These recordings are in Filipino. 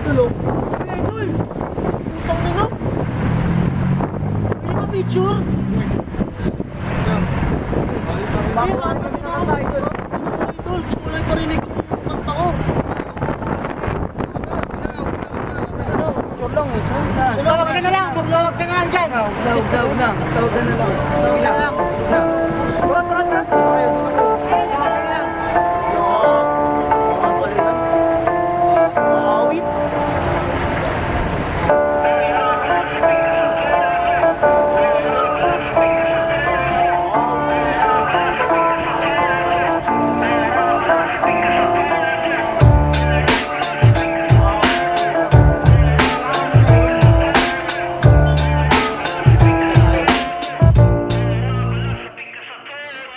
idol, oh. Ay, idol! Putang na nga! Pwede ka picture? Bago ka na kinakanta, idol. Idol, gusto ko lang parinig yung kanta ko. Picture lang, eh. Maglawag ka na lang, maglawag ka na lang dyan. Huwag na. Tawag ka na lang. Tawag na lang. Turat.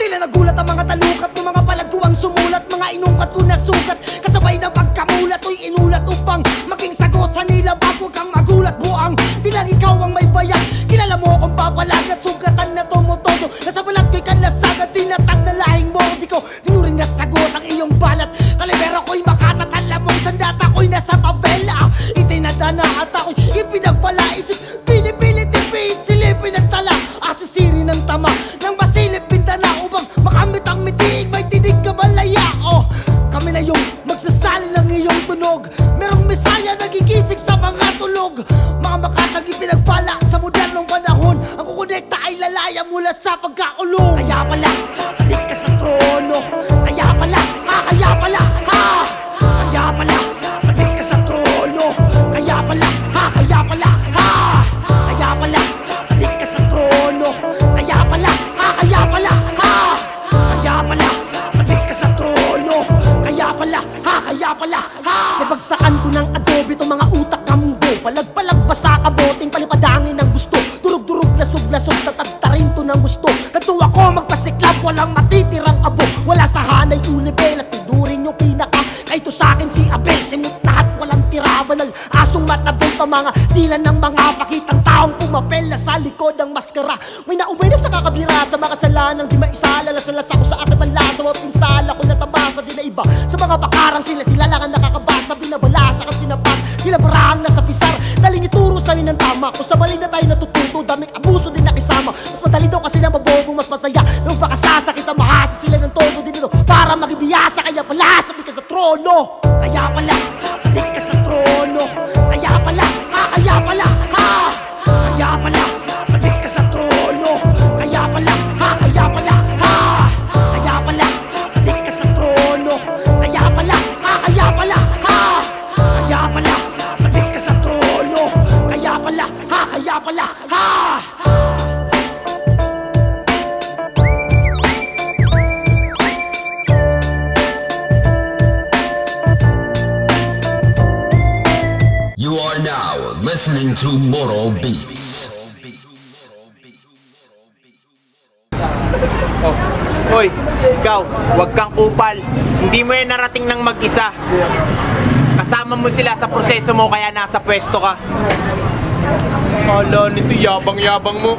Tila nagulat ang mga talukat ng mga palad ko ang sumulat. Mga inukat ko na sugat, kasabay ng pagkamulat. Uy, inulat upang maging sagot sa nilabag. Huwag kang magulat, buang tilang ikaw ang may bayan. Kilala mo akong papalag at sugatan na tumutodo. Nasa balat ko'y kanlasagad, tinatag na lahing mo. Di ko dinuring na sagot ang iyong balat. Kalibera ko'y makatat, alam mong sandata ko'y nasa tabela. Itinadana at ako'y ipinagpala. Isip, pinipilit, ipihit, silipin at tala. Asisiri ng tama, nang masilip bintana. Upang makamit ang mitig, may tinig ka malaya. Oh, kami na yung magsasali ng iyong tunog. Merong mesaya nagigising sa mga tulog. Mga makatang ipinagpala sa modernong panahon. Ang kukonekta ay lalaya mula sa pagkakulong. Kaya pala, salik ka sa trono. Kaya pala, kaya pala, ha. Kaya pala, salik ka sa trono. Kaya pala, kaya pala, ha. Kaya pala, salik ka sa trono. Kaya pala, kaya pala, ha. Kaya pala, sabik ka sa trono. Kaya pala, kaya pala, ha. Nabagsakan ko ng adobe itong mga utak kambo. Palag-palag basa kaboting palipadangin ng gusto. Durug-durug, lasog-lasog, tatagtarin to ng gusto. Ganto ako magpasiklab, walang matitirang abo. Wala sa hanay ulibel at tudurin yung pinaka. Kahit to sa'kin si Abel, simut lahat walang tira. Banal, asong matabel pa mga tila ng mga pakitang taong pumapel na sa likod ng maskara. May naumay na sa kakabira sa mga kasalanang di maisala. Lasal-lasa ko sa aking panlasa, mapinsala ko na tabasa. Di na iba sa mga bakarang sila lang ang nakakabasa. Binabalasa kasi sinapas, sila parang nasa pisar. Daling ituro sa'yo ng tama, kung sa mali na tayo natututo. Daming abuso din nakisama, mas madali daw kasi na mabobong. Mas masaya nung pakasasakit ang mahasa sila ng todo. Dinito para magibiyasa, kaya pala sabi ka sa trono. Kaya pala, sabi ka sa trono. Kaya pala, kaya pala, ha. Kaya pala, sabi ka sa trono. Kaya pala, kaya pala, ha. Kaya pala, sabi ka sa trono. Kaya pala, kaya pala, ha. Kaya pala, sabi ka sa trono. Kaya pala, kaya pala, ha. You are now listening to Moral Beats. Oh, hoy, ikaw, wag kang kupal. Hindi mo yan narating ng mag-isa. Kasama mo sila sa proseso mo kaya nasa pwesto ka. Hala nito, yabang-yabang mo.